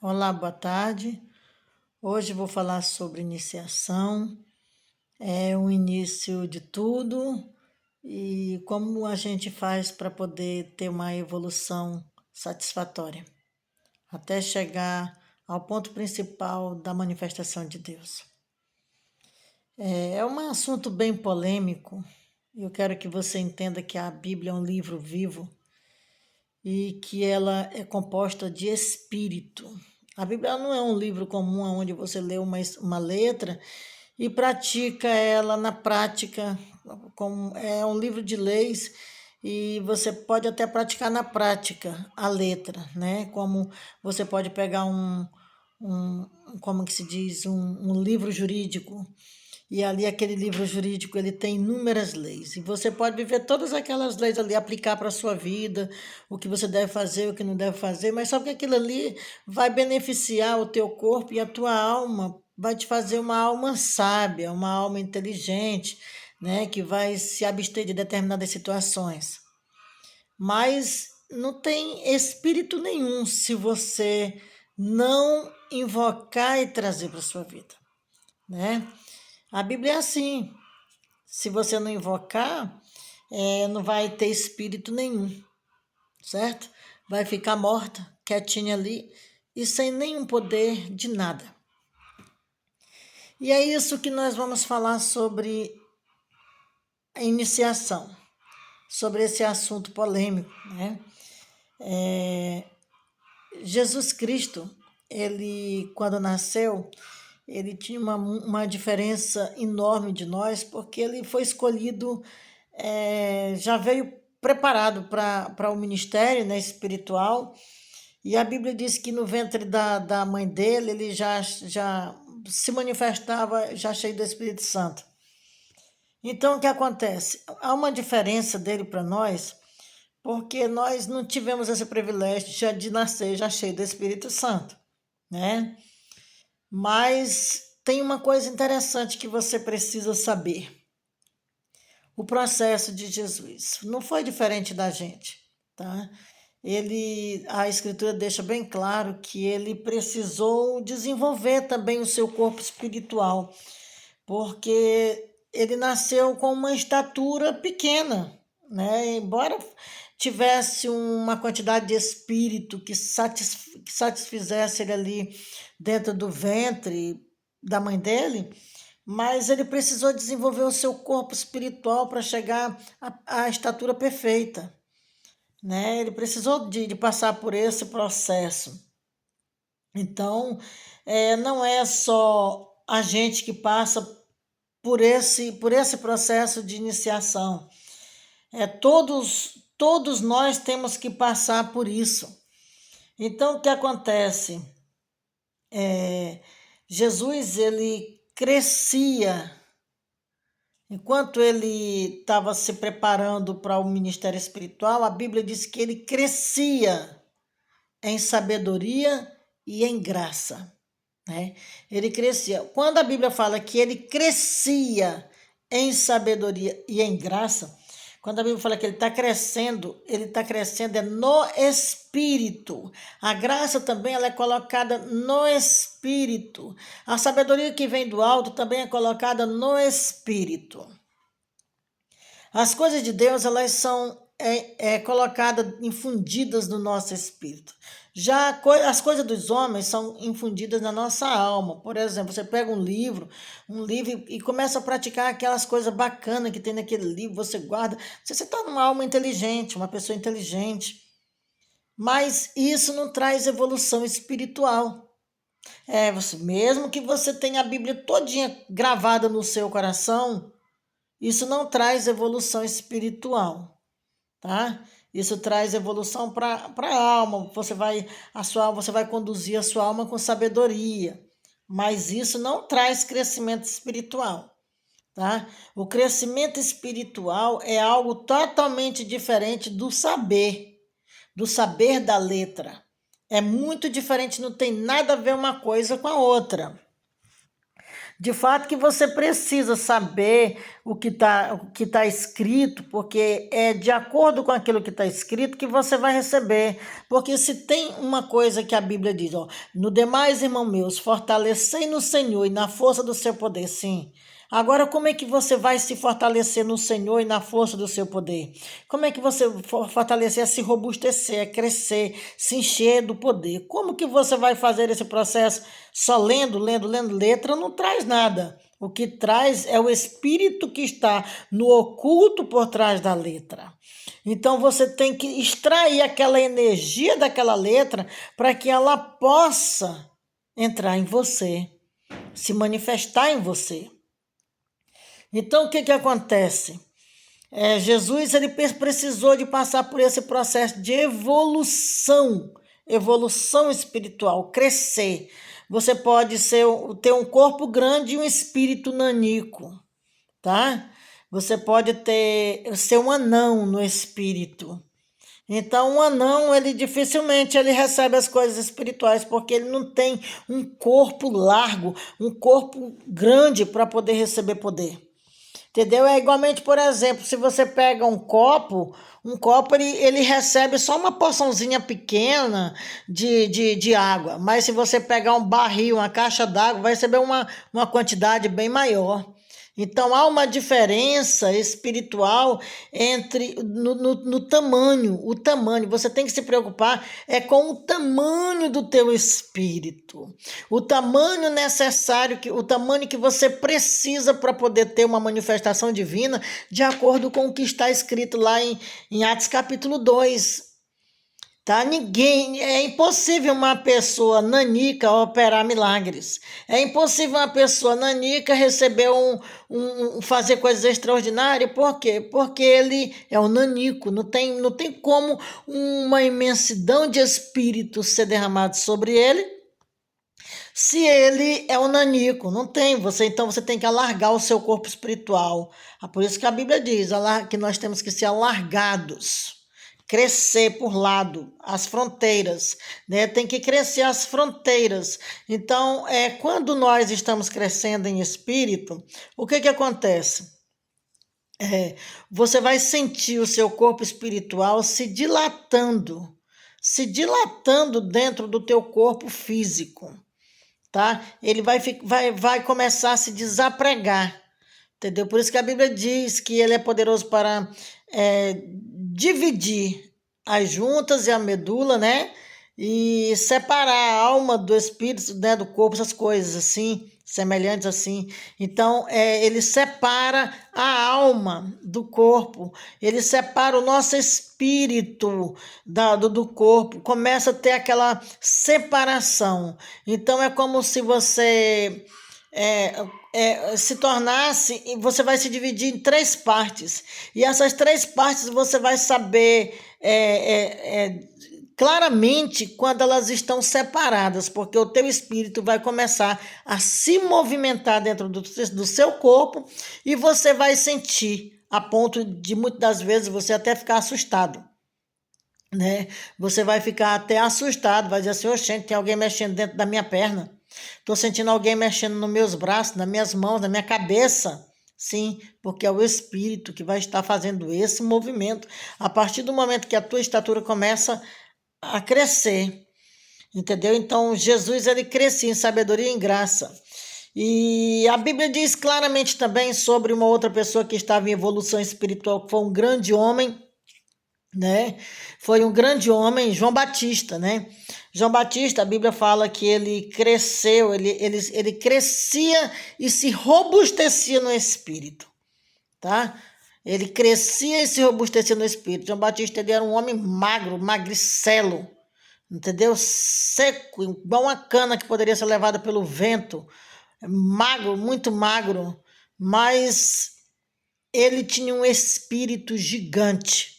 Olá, boa tarde. Hoje vou falar sobre iniciação, é o início de tudo e como a gente faz para poder ter uma evolução satisfatória, até chegar ao ponto principal da manifestação de Deus. É um assunto bem polêmico. Eu quero que você entenda que a Bíblia é um livro vivo e que ela é composta de espírito. A Bíblia não é um livro comum onde você lê uma letra e pratica ela na prática, como é um livro de leis e você pode até praticar na prática a letra, né? Como você pode pegar um como que se diz, um livro jurídico e ali aquele livro jurídico ele tem inúmeras leis. E você pode viver todas aquelas leis ali, aplicar para a sua vida, o que você deve fazer, o que não deve fazer, mas só que aquilo ali vai beneficiar o teu corpo e a tua alma, vai te fazer uma alma sábia, uma alma inteligente, né, que vai se abster de determinadas situações. Mas não tem espírito nenhum se você não invocar e trazer para a sua vida, né? A Bíblia é assim. Se você não invocar, não vai ter espírito nenhum, certo? Vai ficar morta, quietinha ali e sem nenhum poder de nada. E é isso que nós vamos falar sobre a iniciação, sobre esse assunto polêmico, né? Jesus Cristo, ele quando nasceu, ele tinha uma diferença enorme de nós, porque ele foi escolhido, já veio preparado para o ministério, né, espiritual, e a Bíblia diz que no ventre da mãe dele, ele já se manifestava já cheio do Espírito Santo. Então, o que acontece? Há uma diferença dele para nós, porque nós não tivemos esse privilégio já de nascer já cheio do Espírito Santo, né? Mas tem uma coisa interessante que você precisa saber. O processo de Jesus não foi diferente da gente, tá? A escritura deixa bem claro que ele precisou desenvolver também o seu corpo espiritual, porque ele nasceu com uma estatura pequena, né? Embora tivesse uma quantidade de espírito que satisfizesse ele ali dentro do ventre da mãe dele, mas ele precisou desenvolver o seu corpo espiritual para chegar à estatura perfeita, né? Ele precisou de passar por esse processo. Então, não é só a gente que passa por esse processo de iniciação. Todos nós temos que passar por isso. Então, o que acontece? Jesus, ele crescia. Enquanto ele estava se preparando para o ministério espiritual, a Bíblia diz que ele crescia em sabedoria e em graça, né? Ele crescia. Quando a Bíblia fala que ele crescia em sabedoria e em graça, quando a Bíblia fala que ele está crescendo no Espírito. A graça também ela é colocada no Espírito. A sabedoria que vem do alto também é colocada no Espírito. As coisas de Deus, elas são colocadas, infundidas no nosso espírito. Já as coisas dos homens são infundidas na nossa alma. Por exemplo, você pega um livro e começa a praticar aquelas coisas bacanas que tem naquele livro, você guarda. Você está numa alma inteligente, uma pessoa inteligente. Mas isso não traz evolução espiritual. Mesmo que você tenha a Bíblia todinha gravada no seu coração, isso não traz evolução espiritual, tá? Isso traz evolução para a alma. Você vai conduzir a sua alma com sabedoria, mas isso não traz crescimento espiritual, tá? O crescimento espiritual é algo totalmente diferente do saber da letra. É muito diferente, não tem nada a ver uma coisa com a outra. De fato que você precisa saber o que tá escrito, porque é de acordo com aquilo que está escrito que você vai receber. Porque se tem uma coisa que a Bíblia diz, ó, no demais, irmão meus, fortalecei no Senhor e na força do seu poder, sim. Agora, como é que você vai se fortalecer no Senhor e na força do seu poder? Como é que você fortalecer, é se robustecer, é crescer, se encher do poder? Como que você vai fazer esse processo só lendo, lendo, lendo? Letra não traz nada. O que traz é o espírito que está no oculto por trás da letra. Então você tem que extrair aquela energia daquela letra para que ela possa entrar em você, se manifestar em você. Então, o que acontece? Jesus ele precisou de passar por esse processo de evolução espiritual, crescer. Você pode ter um corpo grande e um espírito nanico, tá? Você pode ser um anão no espírito. Então, um anão, ele dificilmente ele recebe as coisas espirituais, porque ele não tem um corpo largo, um corpo grande para poder receber poder. Entendeu? É igualmente, por exemplo, se você pega um copo ele recebe só uma porçãozinha pequena de água. Mas se você pegar um barril, uma caixa d'água, vai receber uma quantidade bem maior. Então há uma diferença espiritual no tamanho. O tamanho, você tem que se preocupar com o tamanho do teu espírito. O tamanho necessário, o tamanho que você precisa para poder ter uma manifestação divina, de acordo com o que está escrito lá em Atos capítulo 2. Tá? É impossível uma pessoa nanica operar milagres. É impossível uma pessoa nanica receber fazer coisas extraordinárias. Por quê? Porque ele é um nanico. Não tem como uma imensidão de espírito ser derramado sobre ele se ele é um nanico. Não tem. Então você tem que alargar o seu corpo espiritual. Por isso que a Bíblia diz que nós temos que ser alargados. Crescer por lado, as fronteiras, né? Tem que crescer as fronteiras. Então, quando nós estamos crescendo em espírito, o que acontece? Você vai sentir o seu corpo espiritual se dilatando dentro do teu corpo físico, tá? Ele vai começar a se desapregar, entendeu? Por isso que a Bíblia diz que ele é poderoso para dividir as juntas e a medula, né? E separar a alma do espírito, né, do corpo, essas coisas assim, semelhantes assim. Então, ele separa a alma do corpo, ele separa o nosso espírito do corpo, começa a ter aquela separação. Então, é como se você se tornasse, você vai se dividir em 3 partes, e essas 3 partes você vai saber claramente quando elas estão separadas, porque o teu espírito vai começar a se movimentar dentro do seu corpo e você vai sentir, a ponto de muitas das vezes você até ficar assustado, né? Você vai ficar até assustado, vai dizer assim, oxente, tem alguém mexendo dentro da minha perna. Estou sentindo alguém mexendo nos meus braços, nas minhas mãos, na minha cabeça. Sim, porque é o Espírito que vai estar fazendo esse movimento. A partir do momento que a tua estatura começa a crescer, entendeu? Então, Jesus, ele crescia em sabedoria e em graça. E a Bíblia diz claramente também sobre uma outra pessoa que estava em evolução espiritual, que foi um grande homem, né? Foi um grande homem, João Batista, né? João Batista, a Bíblia fala que ele cresceu, ele crescia e se robustecia no espírito, tá? Ele crescia e se robustecia no espírito. João Batista, ele era um homem magro, magricelo, entendeu? Seco, igual uma cana que poderia ser levada pelo vento, magro, muito magro, mas ele tinha um espírito gigante.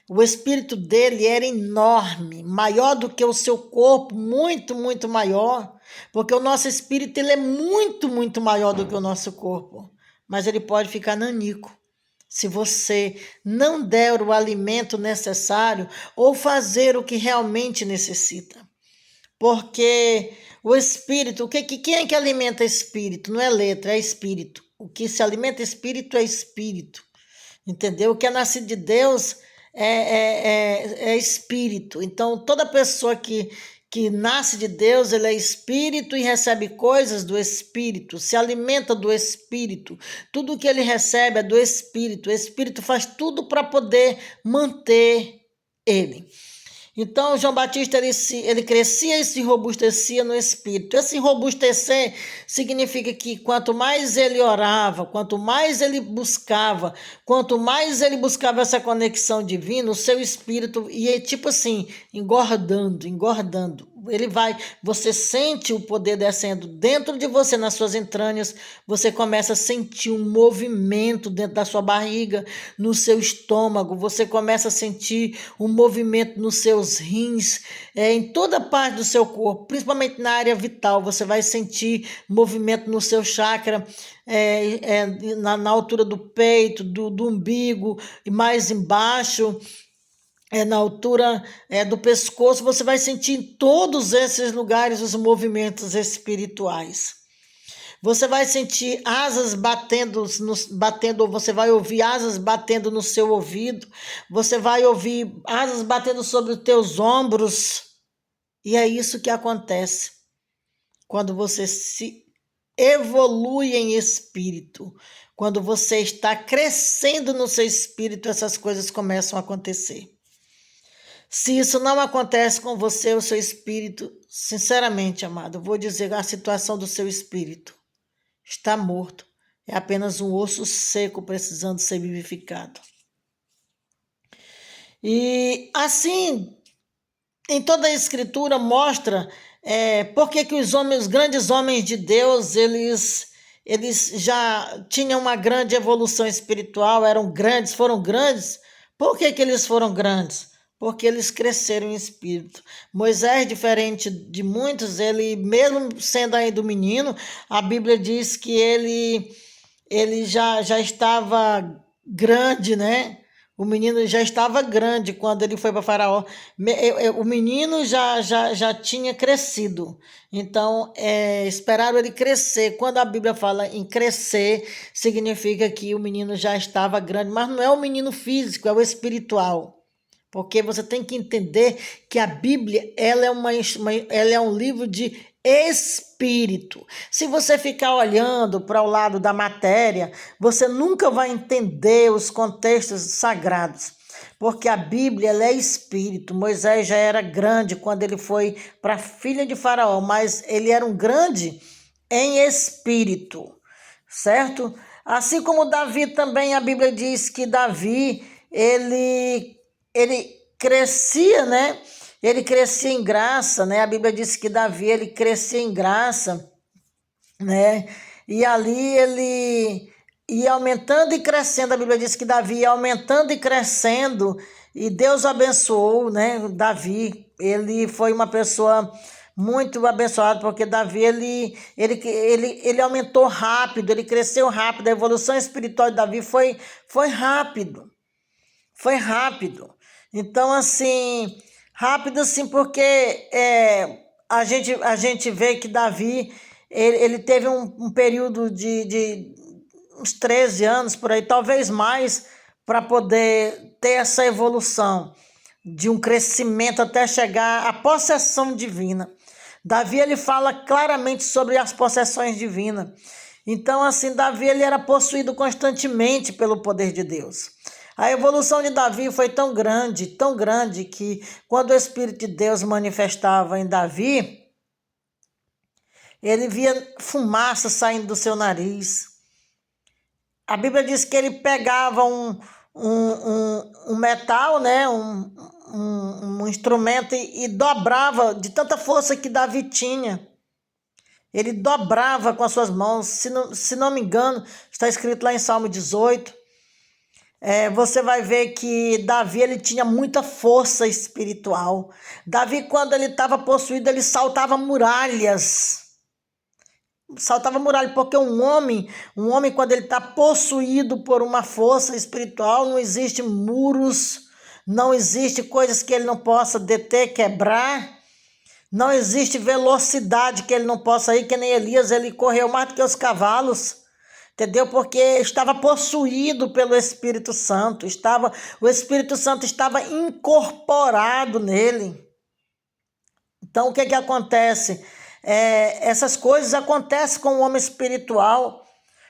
O espírito dele era enorme, maior do que o seu corpo, muito, muito maior, porque o nosso espírito ele é muito, muito maior do que o nosso corpo, mas ele pode ficar nanico se você não der o alimento necessário ou fazer o que realmente necessita. porque o espírito, quem é que alimenta espírito? Não é letra, é espírito. O que se alimenta espírito é espírito, entendeu? O que é nascido de Deus é espírito. Então, toda pessoa que nasce de Deus, ele é espírito e recebe coisas do espírito, se alimenta do espírito. Tudo que ele recebe é do espírito. O espírito faz tudo para poder manter ele. Então, João Batista, ele crescia e se robustecia no Espírito. Esse robustecer significa que quanto mais ele orava, quanto mais ele buscava essa conexão divina, o seu espírito ia, tipo assim, engordando. Você sente o poder descendo dentro de você, nas suas entranhas, você começa a sentir um movimento dentro da sua barriga, no seu estômago, você começa a sentir um movimento nos seus rins, em toda parte do seu corpo, principalmente na área vital, você vai sentir movimento no seu chakra, na altura do peito, do umbigo, e mais embaixo, na altura do pescoço, você vai sentir em todos esses lugares os movimentos espirituais. Você vai sentir asas batendo, você vai ouvir asas batendo no seu ouvido, você vai ouvir asas batendo sobre os teus ombros, e é isso que acontece quando você se evolui em espírito. Quando você está crescendo no seu espírito, essas coisas começam a acontecer. Se isso não acontece com você, o seu espírito, sinceramente, amado, eu vou dizer a situação do seu espírito está morto. É apenas um osso seco precisando ser vivificado. E assim, em toda a Escritura mostra por que os grandes homens de Deus, eles já tinham uma grande evolução espiritual, foram grandes. Por que eles foram grandes? Porque eles cresceram em espírito. Moisés, diferente de muitos, ele, mesmo sendo ainda um menino, a Bíblia diz que ele já estava grande, né? O menino já estava grande quando ele foi para Faraó. O menino já tinha crescido. Então, esperaram ele crescer. Quando a Bíblia fala em crescer, significa que o menino já estava grande. Mas não é o menino físico, é o espiritual. Porque você tem que entender que a Bíblia ela é um livro de espírito. Se você ficar olhando para o lado da matéria, você nunca vai entender os contextos sagrados. Porque a Bíblia ela é espírito. Moisés já era grande quando ele foi para a filha de Faraó, mas ele era um grande em espírito, certo? Assim como Davi também, a Bíblia diz que Davi, ele crescia, né? Ele crescia em graça, né? A Bíblia diz que Davi, ele crescia em graça, né? E ali ele ia aumentando e crescendo. A Bíblia diz que Davi ia aumentando e crescendo, e Deus abençoou, né? Davi, ele foi uma pessoa muito abençoada, porque Davi, ele aumentou rápido, ele cresceu rápido. A evolução espiritual de Davi foi rápido. Foi rápido. Então, assim, rápido assim, porque a gente vê que Davi, ele teve um período de uns 13 anos, por aí, talvez mais, para poder ter essa evolução de um crescimento até chegar à possessão divina. Davi, ele fala claramente sobre as possessões divinas. Então, assim, Davi, ele era possuído constantemente pelo poder de Deus. A evolução de Davi foi tão grande, que quando o Espírito de Deus manifestava em Davi, ele via fumaça saindo do seu nariz. A Bíblia diz que ele pegava um metal, né, um instrumento e dobrava de tanta força que Davi tinha. Ele dobrava com as suas mãos. Se não me engano, está escrito lá em Salmo 18. Você vai ver que Davi, ele tinha muita força espiritual. Davi, quando ele estava possuído, ele saltava muralhas. Saltava muralha, porque um homem quando ele está possuído por uma força espiritual, não existe muros, não existe coisas que ele não possa deter, quebrar. Não existe velocidade que ele não possa ir, que nem Elias, ele correu mais do que os cavalos. Entendeu? Porque estava possuído pelo Espírito Santo, o Espírito Santo estava incorporado nele. Então, o que que acontece? Essas coisas acontecem com o homem espiritual,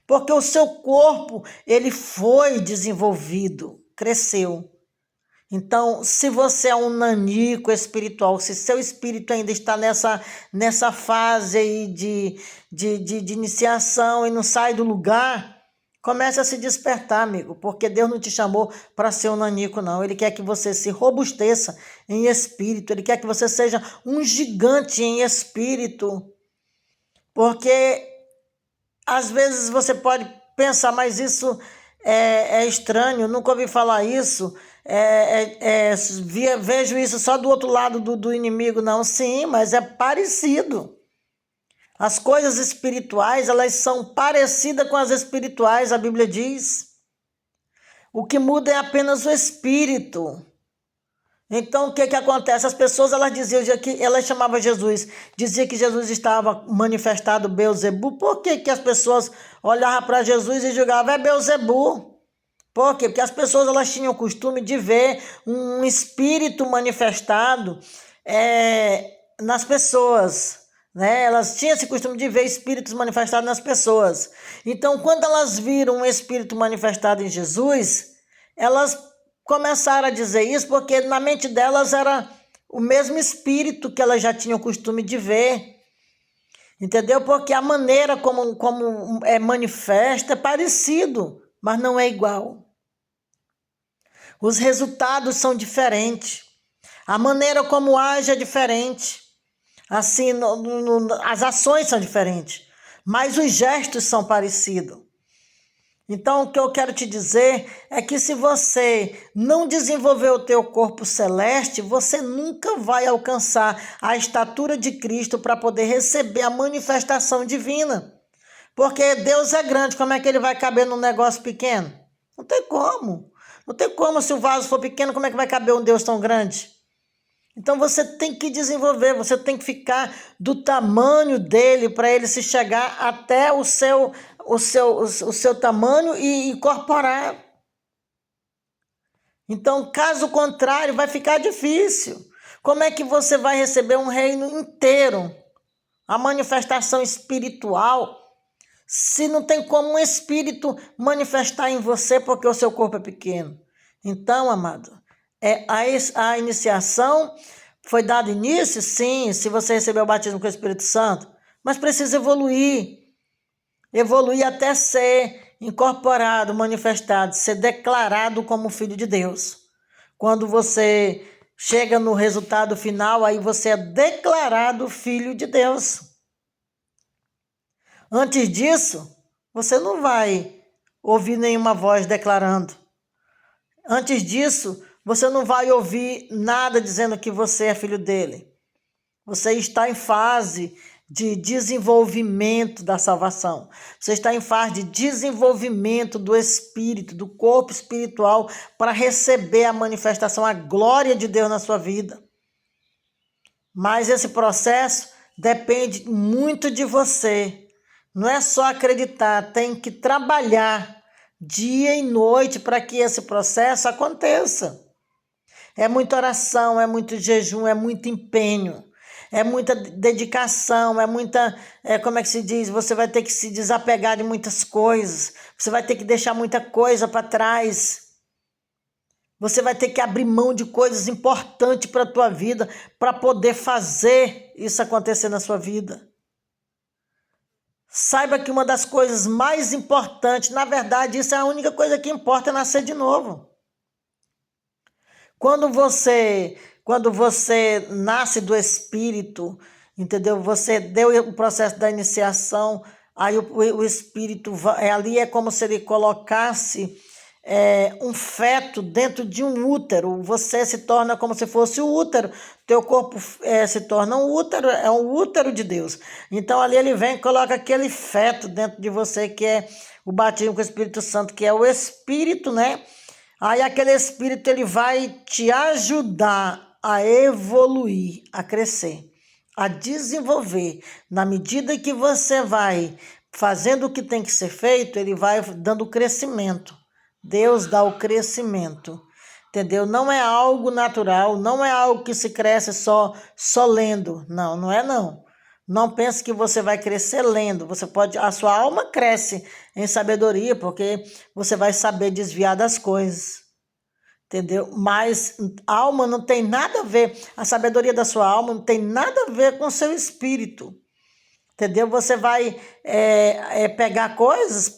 porque o seu corpo, ele foi desenvolvido, cresceu. Então, se você é um nanico espiritual, se seu espírito ainda está nessa fase aí de iniciação e não sai do lugar, comece a se despertar, amigo, porque Deus não te chamou para ser um nanico, não. Ele quer que você se robusteça em espírito, Ele quer que você seja um gigante em espírito, porque às vezes você pode pensar, mas isso é estranho, nunca ouvi falar isso, vejo isso só do outro lado do inimigo. Não, sim, mas é parecido. As coisas espirituais, elas são parecidas com as espirituais, a Bíblia diz. O que muda é apenas o espírito. Então, o que que acontece? As pessoas, elas diziam que elas chamavam Jesus, dizia que Jesus estava manifestado Beelzebu. Por que que as pessoas olhavam para Jesus e julgavam, é Beelzebu? Por quê? Porque as pessoas, elas tinham o costume de ver um espírito manifestado nas pessoas, né? Elas tinham esse costume de ver espíritos manifestados nas pessoas. Então, quando elas viram um espírito manifestado em Jesus, elas começaram a dizer isso porque na mente delas era o mesmo espírito que elas já tinham o costume de ver. Entendeu? Porque a maneira como é manifesta é parecido, mas não é igual. Os resultados são diferentes. A maneira como age é diferente. Assim, as ações são diferentes, mas os gestos são parecidos. Então, o que eu quero te dizer é que se você não desenvolver o teu corpo celeste, você nunca vai alcançar a estatura de Cristo para poder receber a manifestação divina. Porque Deus é grande, como é que ele vai caber num negócio pequeno? Não tem como. Não tem como, se o vaso for pequeno, como é que vai caber um Deus tão grande? Então você tem que desenvolver, você tem que ficar do tamanho dele para ele se chegar até o seu tamanho e incorporar. Então, caso contrário, vai ficar difícil. Como é que você vai receber um reino inteiro, a manifestação espiritual, se não tem como um espírito manifestar em você porque o seu corpo é pequeno? Então, amado, a iniciação foi dada início, sim, se você recebeu o batismo com o Espírito Santo, mas precisa evoluir até ser incorporado, manifestado, ser declarado como filho de Deus. Quando você chega no resultado final, aí você é declarado filho de Deus. Antes disso, você não vai ouvir nenhuma voz declarando. Antes disso, você não vai ouvir nada dizendo que você é filho dele. Você está em fase de desenvolvimento da salvação. Você está em fase de desenvolvimento do espírito, do corpo espiritual, para receber a manifestação, a glória de Deus na sua vida. Mas esse processo depende muito de você. Não é só acreditar, tem que trabalhar dia e noite para que esse processo aconteça. É muita oração, é muito jejum, é muito empenho, é muita dedicação, como é que se diz? Você vai ter que se desapegar de muitas coisas, você vai ter que deixar muita coisa para trás, você vai ter que abrir mão de coisas importantes para a tua vida, para poder fazer isso acontecer na sua vida. Saiba que uma das coisas mais importantes, na verdade, isso é a única coisa que importa, é nascer de novo. Quando você nasce do Espírito, entendeu? Você deu o processo da iniciação, aí o Espírito, ali é como se ele colocasse um feto dentro de um útero. Você se torna como se fosse o útero. Teu corpo se torna um útero, é um útero de Deus. Então ali ele vem e coloca aquele feto dentro de você, que é o batismo com o Espírito Santo, que é o Espírito, né? Aí aquele Espírito ele vai te ajudar a evoluir, a crescer. a desenvolver. Na medida que você vai fazendo o que tem que ser feito, ele vai dando crescimento. Deus dá o crescimento. Entendeu? Não é algo natural, não é algo que se cresce só lendo. Não, não é não. Não pense que você vai crescer lendo. A sua alma cresce em sabedoria, porque você vai saber desviar das coisas. Entendeu? Mas a alma não tem nada a ver, a sabedoria da sua alma não tem nada a ver com o seu espírito. Entendeu? Você vai pegar coisas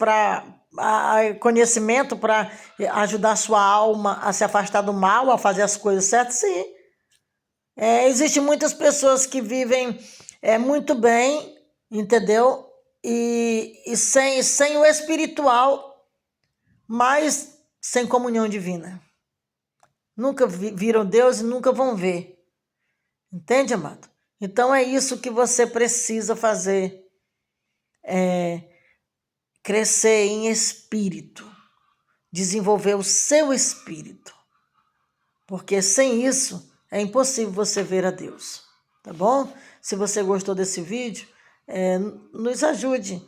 conhecimento para ajudar a sua alma a se afastar do mal, a fazer as coisas certas, sim. Existem muitas pessoas que vivem muito bem, entendeu? E sem o espiritual, mas sem comunhão divina. Nunca viram Deus e nunca vão ver. Entende, amado? Então é isso que você precisa fazer. Crescer em espírito. Desenvolver o seu espírito. Porque sem isso é impossível você ver a Deus. Tá bom? Se você gostou desse vídeo, nos ajude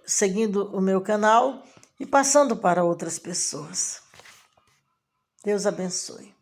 seguindo o meu canal e passando para outras pessoas. Deus abençoe.